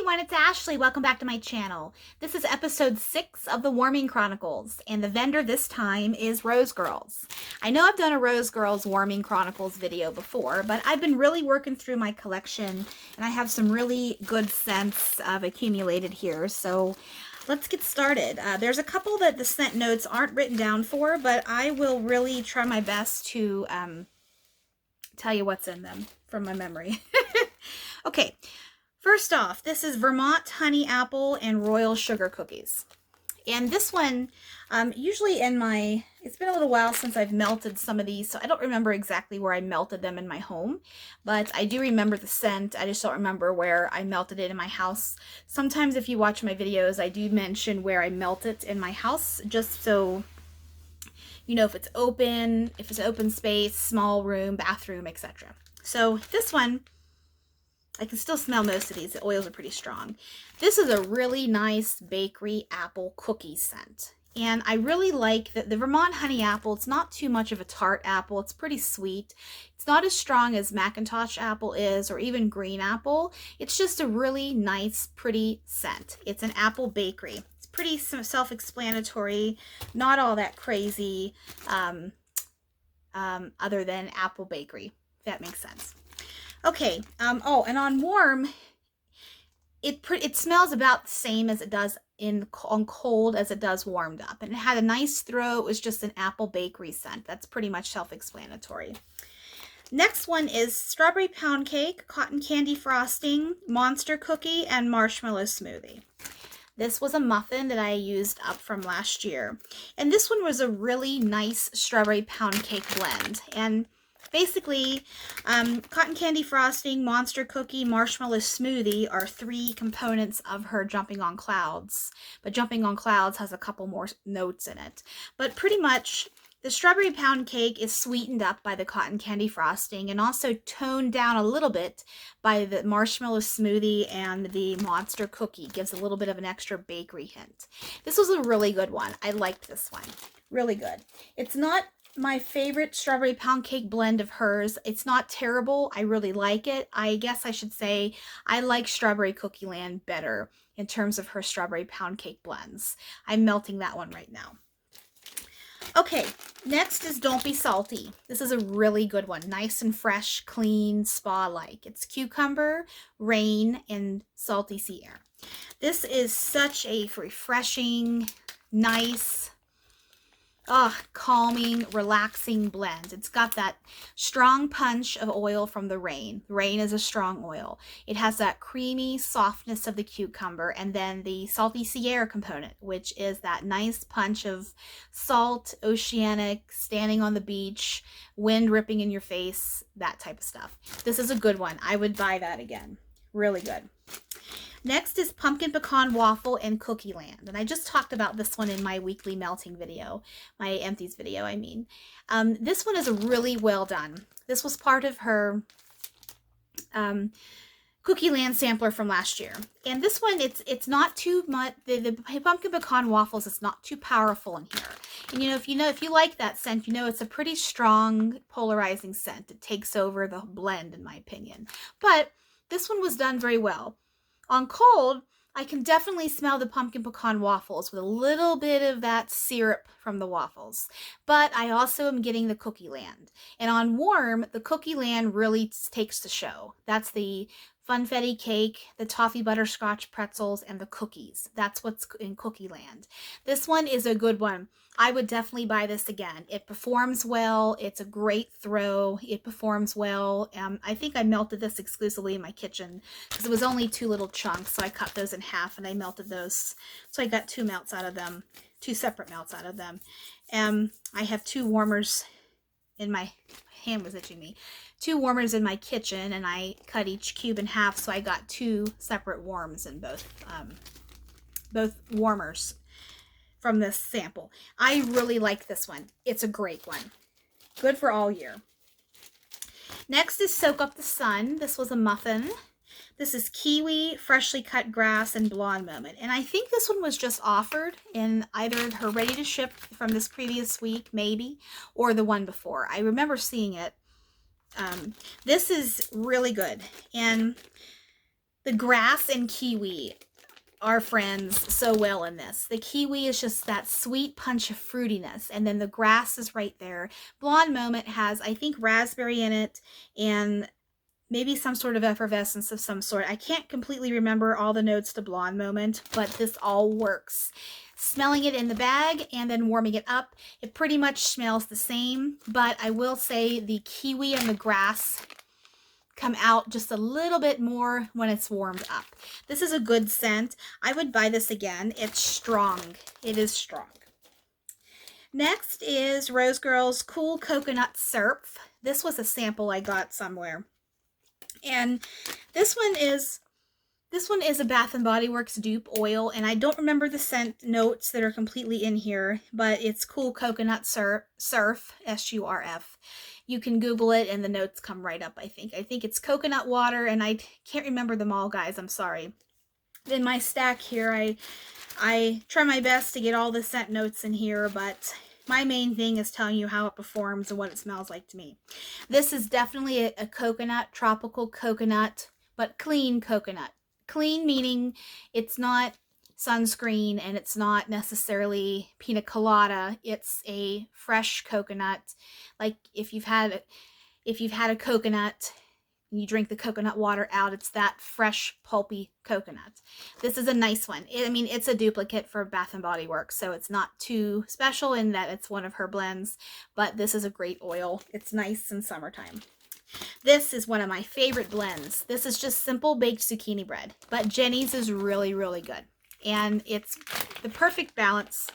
everyone, it's Ashley. Welcome back to my channel. This is episode 6 of the Warming Chronicles, and the vendor this time is Rosegirls. I know I've done a Rosegirls Warming Chronicles video before, but I've been really working through my collection, and I have some really good scents accumulated here, so let's get started. There's a couple that the scent notes aren't written down for, but I will really try my best to tell you what's in them from my memory. Okay. First off, this is Vermont honey apple and royal sugar cookies. And this one, usually in my, it's been a little while since I've melted some of these, so I don't remember exactly where I melted them in my home, but I do remember the scent. I just don't remember where I melted it in my house. Sometimes if you watch my videos, I do mention where I melt it in my house, just so you know if it's open space, small room, bathroom, etc. So this one, I can still smell most of these. The oils are pretty strong. This is a really nice bakery apple cookie scent. And I really like the Vermont honey apple. It's not too much of a tart apple. It's pretty sweet. It's not as strong as Macintosh apple is, or even green apple. It's just a really nice, pretty scent. It's an apple bakery. It's pretty self-explanatory, not all that crazy, other than apple bakery, if that makes sense. Okay, oh, and on warm, it smells about the same as it does on cold as it does warmed up. And it had a nice throw. It was just an apple bakery scent. That's pretty much self-explanatory. Next one is strawberry pound cake, cotton candy frosting, monster cookie, and marshmallow smoothie. This was a muffin that I used up from last year. And this one was a really nice strawberry pound cake blend. And basically, cotton candy frosting, monster cookie, marshmallow smoothie are 3 components of her Jumping on Clouds. But Jumping on Clouds has a couple more notes in it. But pretty much, the strawberry pound cake is sweetened up by the cotton candy frosting and also toned down a little bit by the marshmallow smoothie, and the monster cookie gives a little bit of an extra bakery hint. This was a really good one. I liked this one. Really good. It's not my favorite strawberry pound cake blend of hers. It's not terrible. I really like it. I guess I should say I like Strawberry Cookie Land better in terms of her strawberry pound cake blends. I'm melting that one right now. Okay, next is Don't Be Salty. This is a really good one. Nice and fresh, clean, spa-like. It's cucumber, rain, and salty sea air. This is such a refreshing, nice, calming, relaxing blend. It's got that strong punch of oil from the rain. Rain is a strong oil. It has that creamy softness of the cucumber, and then the salty sea air component, which is that nice punch of salt, oceanic, standing on the beach, wind ripping in your face, that type of stuff. This is a good one. I would buy that again. Really good. Next is Pumpkin Pecan Waffle and Cookie Land. And I just talked about this one in my weekly melting video, my empties video, I mean. This one is really well done. This was part of her Cookie Land sampler from last year. And this one, it's not too much, the Pumpkin Pecan Waffles is not too powerful in here. And if you like that scent, it's a pretty strong, polarizing scent. It takes over the blend, in my opinion. But this one was done very well. On cold, I can definitely smell the pumpkin pecan waffles with a little bit of that syrup from the waffles. But I also am getting the Cookie Land. And on warm, the Cookie Land really takes the show. That's the funfetti cake, the toffee butterscotch pretzels, and the cookies. That's what's in Cookie Land. This one is a good one. I would definitely buy this again. It performs well. It's a great throw. It performs well. I think I melted this exclusively in my kitchen because it was only 2 little chunks, so I cut those in half and I melted those. So I got 2 melts out of them, 2 separate melts out of them. I have 2 warmers in my hand was itching me. 2 warmers in my kitchen, and I cut each cube in half, so I got 2 separate warms in both warmers from this sample. I really like this one. It's a great one. Good for all year. Next is Soak Up the Sun. This was a muffin. This is kiwi, freshly cut grass, and blonde moment. And I think this one was just offered in either her ready to ship from this previous week, maybe, or the one before. I remember seeing it. This is really good. And The grass and kiwi are friends so well in this. The kiwi is just that sweet punch of fruitiness, and then the grass is right there. Blonde Moment has, I think, raspberry in it and maybe some sort of effervescence of some sort. I can't completely remember all the notes to Blonde Moment, but this all works. Smelling it in the bag and then warming it up, it pretty much smells the same, but I will say the kiwi and the grass come out just a little bit more when it's warmed up. This is a good scent. I would buy this again. It's strong. It is strong. Next is Rosegirls Cool Coconut Surf. This was a sample I got somewhere. And this one is a Bath & Body Works dupe oil, and I don't remember the scent notes that are completely in here, but it's Cool Coconut Surf, S-U-R-F. You can Google it and the notes come right up, I think. I think it's coconut water, and I can't remember them all, guys. I'm sorry. In my stack here, I try my best to get all the scent notes in here, but my main thing is telling you how it performs and what it smells like to me. This is definitely a coconut, tropical coconut, but clean coconut. Clean meaning it's not sunscreen and it's not necessarily pina colada. It's a fresh coconut. Like if you've had a coconut and you drink the coconut water out, it's that fresh pulpy coconut. This is a nice one. I mean, it's a duplicate for Bath & Body Works, so it's not too special in that it's one of her blends, but this is a great oil. It's nice in summertime. This is one of my favorite blends. This is just simple baked zucchini bread, but Jenny's is really, really good. And it's the perfect balance.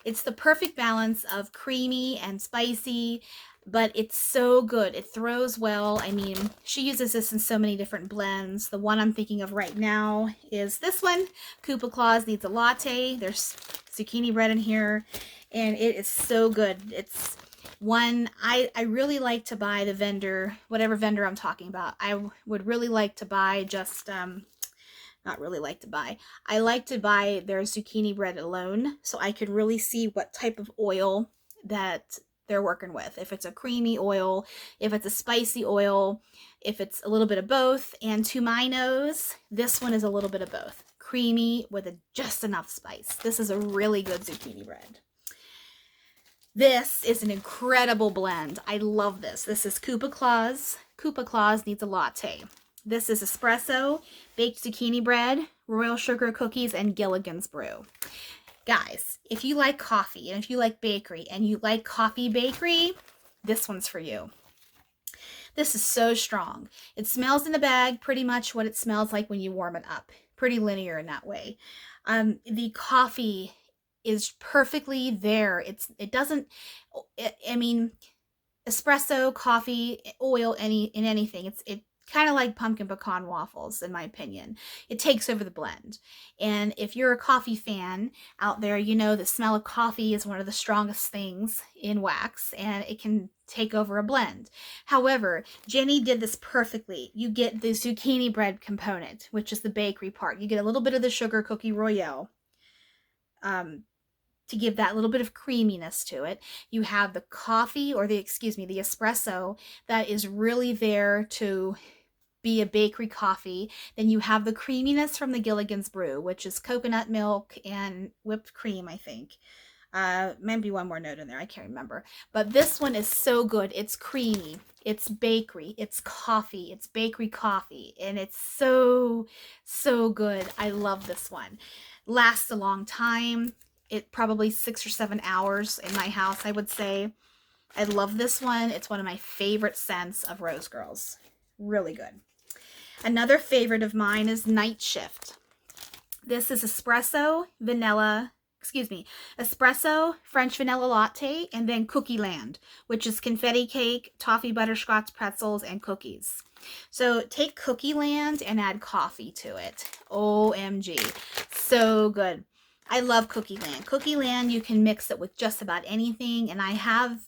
It's the perfect balance of creamy and spicy, but it's so good. It throws well. I mean, she uses this in so many different blends. The one I'm thinking of right now is this one. Koopa Claus Needs a Latte. There's zucchini bread in here, and it is so good. It's one I really like to buy the vendor, whatever vendor I'm talking about. I would really like to buy just, not really like to buy. I like to buy their zucchini bread alone so I could really see what type of oil that they're working with. If it's a creamy oil, if it's a spicy oil, if it's a little bit of both. And to my nose, this one is a little bit of both. Creamy with just enough spice. This is a really good zucchini bread. This is an incredible blend. I love this. This is Koopa Claus. Koopa Claus Needs a Latte. This is espresso, baked zucchini bread, royal sugar cookies, and Gilligan's Brew. Guys, if you like coffee and if you like bakery and you like coffee bakery, this one's for you. This is so strong. It smells in the bag pretty much what it smells like when you warm it up. Pretty linear in that way. The coffee is perfectly there. I mean, espresso, coffee, oil, in anything. It kind of like pumpkin pecan waffles, in my opinion. It takes over the blend. And if you're a coffee fan out there, you know the smell of coffee is one of the strongest things in wax, and it can take over a blend. However, Jenny did this perfectly. You get the zucchini bread component, which is the bakery part. You get a little bit of the sugar cookie royale, to give that little bit of creaminess to it. You have the coffee, or the espresso that is really there to be a bakery coffee. Then you have the creaminess from the Gilligan's Brew, which is coconut milk and whipped cream, I think. Maybe one more note in there, I can't remember. But this one is so good. It's creamy, it's bakery, it's coffee, it's bakery coffee, and it's so, so good. I love this one. Lasts a long time. It probably 6 or 7 hours in my house, I would say. I love this one. It's one of my favorite scents of Rosegirls. Really good. Another favorite of mine is Night Shift. This is espresso, French vanilla latte, and then Cookie Land, which is confetti cake, toffee butterscotch pretzels, and cookies. So take Cookie Land and add coffee to it. OMG. So good. I love Cookie Land. Cookie Land, you can mix it with just about anything, and I have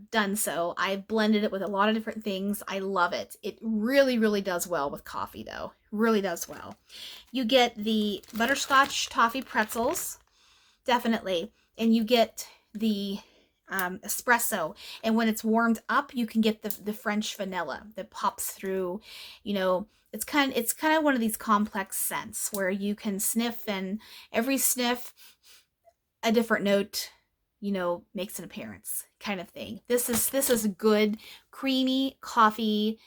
done so. I've blended it with a lot of different things. I love it. It really, really does well with coffee, though. Really does well. You get the butterscotch toffee pretzels, definitely, and you get the espresso. And when it's warmed up, you can get the French vanilla that pops through. You know, it's kind of one of these complex scents where you can sniff, and every sniff a different note, you know, makes an appearance, kind of thing. This is a good creamy coffee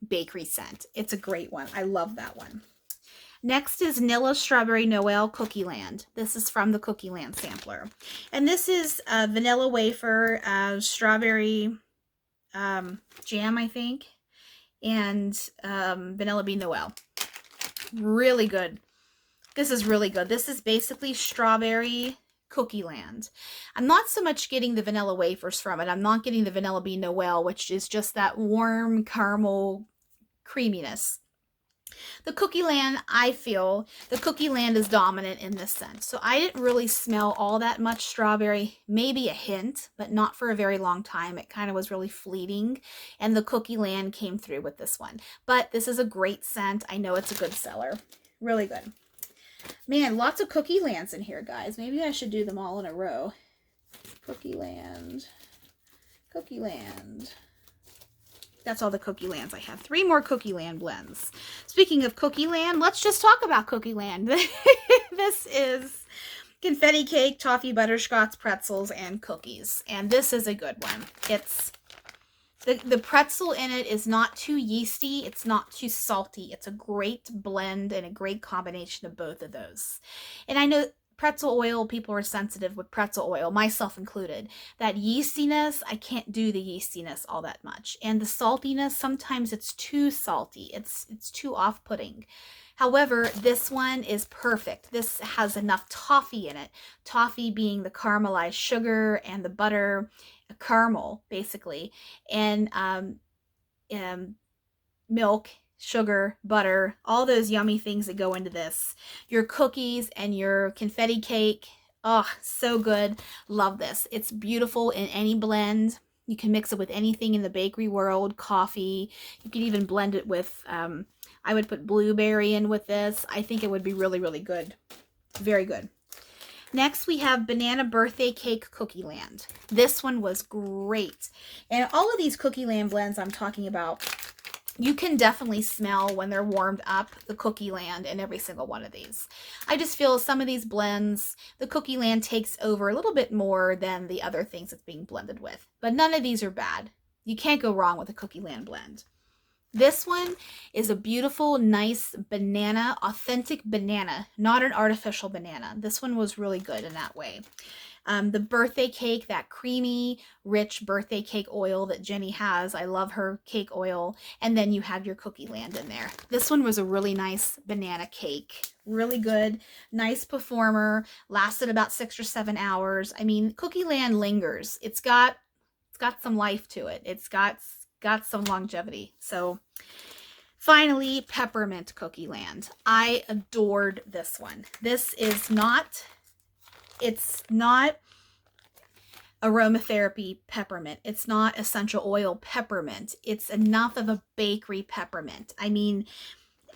bakery scent. It's a great one. I love that one. Next is Nilla Strawberry Noel Cookie Land. This is from the Cookie Land sampler. And this is vanilla wafer, strawberry jam, I think, and vanilla bean Noel. Really good. This is really good. This is basically strawberry Cookie Land. I'm not so much getting the vanilla wafers from it. I'm not getting the vanilla bean Noel, which is just that warm caramel creaminess. The Cookie Land, I feel, the Cookie Land is dominant in this scent. So I didn't really smell all that much strawberry, maybe a hint, but not for a very long time. It kind of was really fleeting, and the Cookie Land came through with this one. But this is a great scent. I know it's a good seller. Really good. Man, lots of Cookie Lands in here, guys. Maybe I should do them all in a row. Cookie Land. Cookie Land. That's all the Cookie Lands I have. 3 more Cookie Land blends. Speaking of Cookie Land, let's just talk about Cookie Land. This is confetti cake, toffee, butterscotch, pretzels, and cookies. And this is a good one. It's the pretzel in it is not too yeasty. It's not too salty. It's a great blend and a great combination of both of those. And I know pretzel oil, people are sensitive with pretzel oil, myself included. That yeastiness, I can't do the yeastiness all that much. And the saltiness, sometimes it's too salty. It's too off-putting. However, this one is perfect. This has enough toffee in it. Toffee being the caramelized sugar and the butter, caramel, basically. And milk, sugar, butter, all those yummy things that go into this. Your cookies and your confetti cake. Oh, so good. Love this. It's beautiful in any blend. You can mix it with anything in the bakery world, coffee. You can even blend it with, I would put blueberry in with this. I think it would be really, really good. Very good. Next, we have Banana Birthday Cake Cookie Land. This one was great. And all of these Cookie Land blends I'm talking about, you can definitely smell when they're warmed up, the Cookie Land in every single one of these. I just feel some of these blends, the Cookie Land takes over a little bit more than the other things it's being blended with. But none of these are bad. You can't go wrong with a Cookie Land blend. This one is a beautiful, nice banana, authentic banana, not an artificial banana. This one was really good in that way. The birthday cake, that creamy, rich birthday cake oil that Jenny has. I love her cake oil. And then you have your Cookie Land in there. This one was a really nice banana cake. Really good. Nice performer. Lasted about 6 or 7 hours. I mean, Cookie Land lingers. It's got some life to it. It's got some longevity. So finally, Peppermint Cookie Land. I adored this one. This is not... It's not aromatherapy peppermint. It's not essential oil peppermint. It's enough of a bakery peppermint. I mean,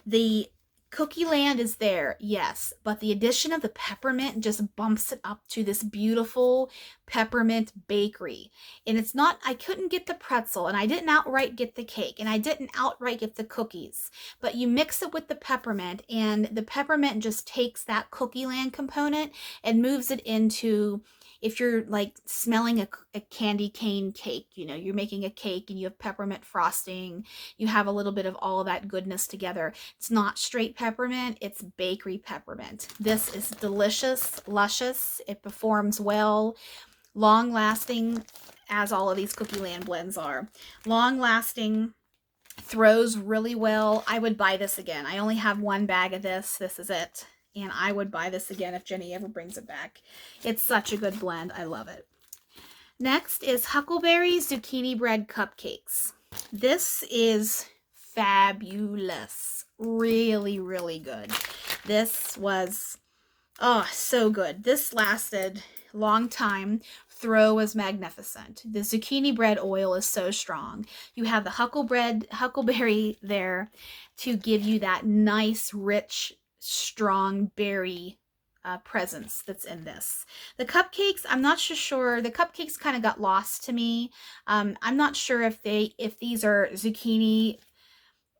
the Cookie Land is there, yes, but the addition of the peppermint just bumps it up to this beautiful peppermint bakery. And it's not, I couldn't get the pretzel, and I didn't outright get the cake, and I didn't outright get the cookies, but you mix it with the peppermint, and the peppermint just takes that Cookie Land component and moves it into, if you're like smelling a candy cane cake, you know, you're making a cake and you have peppermint frosting, you have a little bit of all of that goodness together. It's not straight peppermint, it's bakery peppermint. This is delicious, luscious, it performs well, long lasting, as all of these Cookie Land blends are. Long lasting, throws really well. I would buy this again. I only have 1 bag of this. This is it. And I would buy this again if Jenny ever brings it back. It's such a good blend. I love it. Next is Huckleberry Zucchini Bread Cupcakes. This is fabulous. Really, really good. This was, oh, so good. This lasted a long time. Throw was magnificent. The zucchini bread oil is so strong. You have the huckleberry there to give you that nice, rich, strong berry presence that's in this. The cupcakes, I'm not sure. The cupcakes kind of got lost to me. I'm not sure if these are zucchini,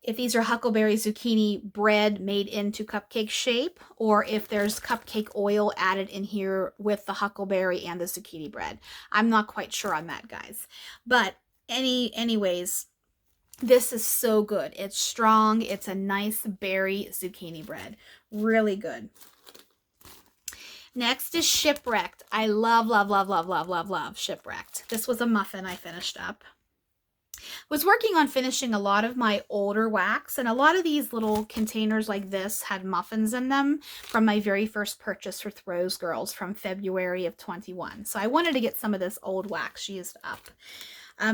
if these are huckleberry zucchini bread made into cupcake shape, or if there's cupcake oil added in here with the huckleberry and the zucchini bread. I'm not quite sure on that, guys. But anyways, this is so good. It's strong. It's a nice berry zucchini bread. Really good. Next is Shipwrecked. I love, love, love, love, love, love, love Shipwrecked. This was a muffin I finished up. Was working on finishing a lot of my older wax, and a lot of these little containers like this had muffins in them from my very first purchase with Rosegirls from February of 21. So I wanted to get some of this old wax used up.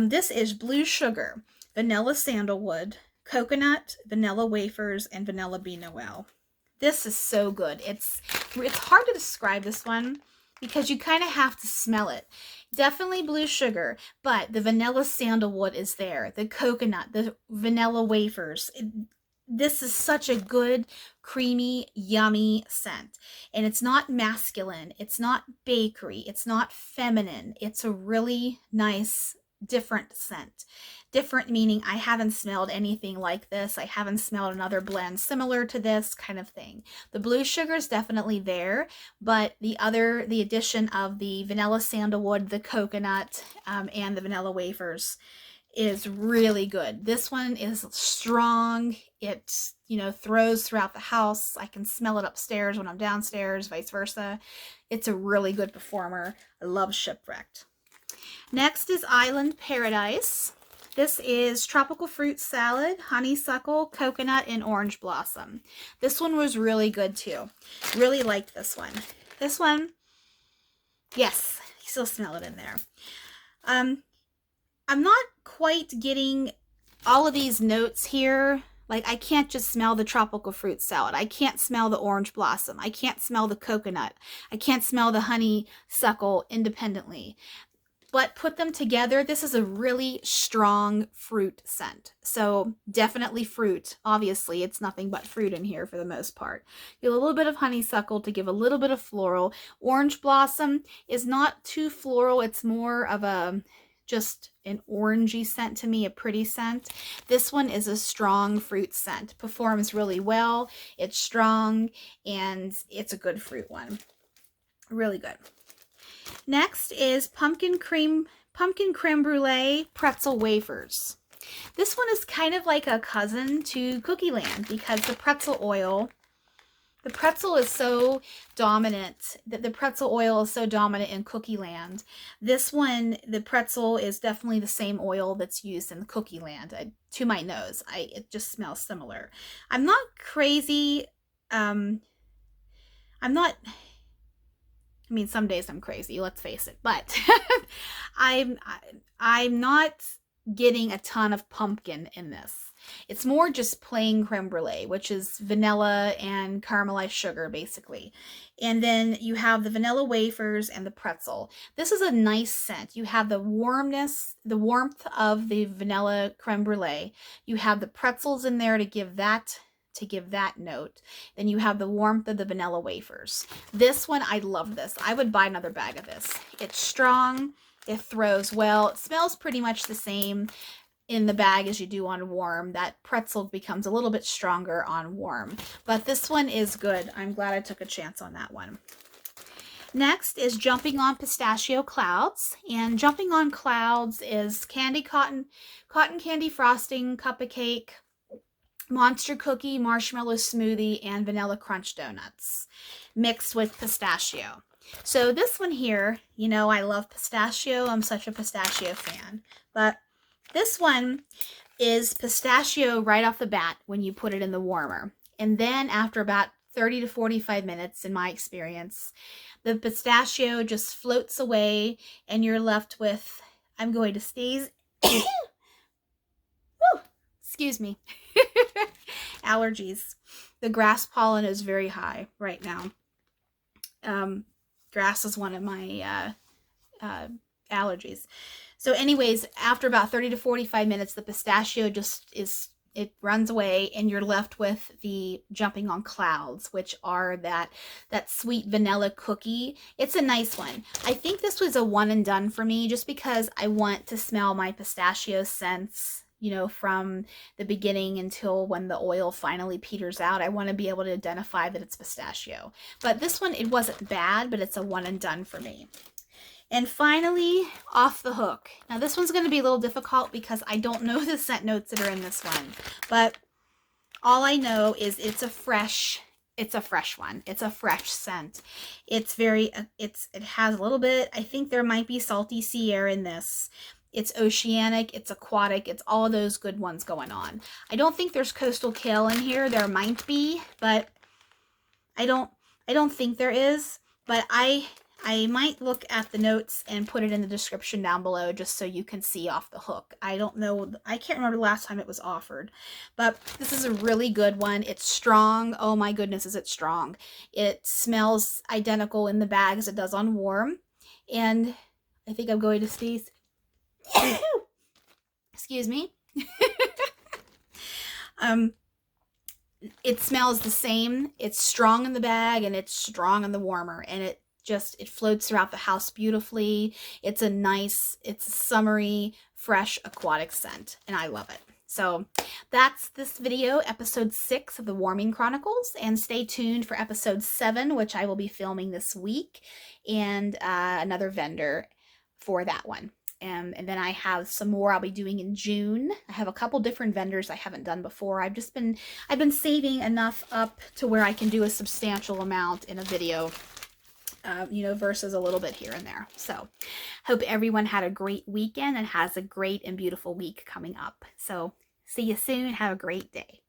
This is blue sugar, vanilla sandalwood, coconut, vanilla wafers, and vanilla bean noel. This is so good. It's hard to describe this one because you kind of have to smell it. Definitely blue sugar, but the vanilla sandalwood is there. The coconut, the vanilla wafers. This is such a good, creamy, yummy scent. And it's not masculine. It's not bakery. It's not feminine. It's a really nice, different scent. Different meaning I haven't smelled anything like this. I haven't smelled another blend similar to this kind of thing. The blue sugar is definitely there, but the addition of the vanilla sandalwood, the coconut, and the vanilla wafers is really good. This one is strong. It, throws throughout the house. I can smell it upstairs when I'm downstairs, vice versa. It's a really good performer. I love Shipwrecked. Next is Island Paradise. This is tropical fruit salad, honeysuckle, coconut, and orange blossom. This one was really good too. Really liked this one. This one, yes, you still smell it in there. I'm not quite getting all of these notes here. Like, I can't just smell the tropical fruit salad. I can't smell the orange blossom. I can't smell the coconut. I can't smell the honeysuckle independently. But put them together, this is a really strong fruit scent. So definitely fruit. Obviously, it's nothing but fruit in here for the most part. Get a little bit of honeysuckle to give a little bit of floral. Orange blossom is not too floral. It's more of just an orangey scent to me, a pretty scent. This one is a strong fruit scent. Performs really well. It's strong and it's a good fruit one. Really good. Next is pumpkin creme brulee pretzel wafers. This one is kind of like a cousin to Cookie Land because the pretzel is so dominant, that the pretzel oil is so dominant in Cookie Land. This one, the pretzel is definitely the same oil that's used in Cookie Land. To my nose, it just smells similar. I'm not crazy. I mean, some days I'm crazy, let's face it, but I'm not getting a ton of pumpkin in this. It's more just plain creme brulee, which is vanilla and caramelized sugar, basically. And then you have the vanilla wafers and the pretzel. This is a nice scent. You have the warmth of the vanilla creme brulee. You have the pretzels in there to give that note. Then you have the warmth of the vanilla wafers. This one, I love this. I would buy another bag of this. It's strong. It throws well. It smells pretty much the same in the bag as you do on warm. That pretzel becomes a little bit stronger on warm. But this one is good. I'm glad I took a chance on that one. Next is Jumping on Pistachio Clouds. And Jumping on Clouds is cotton candy frosting, cupcake, monster cookie, marshmallow smoothie, and vanilla crunch donuts mixed with pistachio. So this one here, I love pistachio. I'm such a pistachio fan. But this one is pistachio right off the bat when you put it in the warmer. And then after about 30 to 45 minutes, in my experience, the pistachio just floats away and you're left with, I'm going to sneeze. Excuse me. Allergies. The grass pollen is very high right now. Grass is one of my allergies. So anyways, after about 30 to 45 minutes, the pistachio just is It runs away and you're left with the Jumping on Clouds, which are that sweet vanilla cookie. It's a nice one. I think this was a one and done for me just because I want to smell my pistachio scents, you know, from the beginning until when the oil finally peters out. I want to be able to identify that it's pistachio. But this one, it wasn't bad, but it's a one and done for me. And finally, Off the Hook. Now this one's going to be a little difficult because I don't know the scent notes that are in this one. But all I know is it's a fresh one. It's a fresh scent. It's very, it has a little bit, I think there might be salty sea air in this. It's oceanic, it's aquatic, it's all of those good ones going on. I don't think there's coastal kale in here. There might be, but I don't think there is. But I might look at the notes and put it in the description down below just so you can see Off the Hook. I don't know, I can't remember the last time it was offered, but this is a really good one. It's strong. Oh my goodness, is it strong. It smells identical in the bag as it does on warm. And I think I'm going to sneeze. Excuse me. It smells the same. It's strong in the bag and it's strong in the warmer, and it floats throughout the house beautifully. It's a summery, fresh, aquatic scent, and I love it. So that's this video, episode 6 of the Warming Chronicles, and stay tuned for episode 7, which I will be filming this week, and another vendor for that one. And then I have some more I'll be doing in June. I have a couple different vendors I haven't done before. I've been saving enough up to where I can do a substantial amount in a video. You know, versus a little bit here and there. So, hope everyone had a great weekend and has a great and beautiful week coming up. So, see you soon. Have a great day.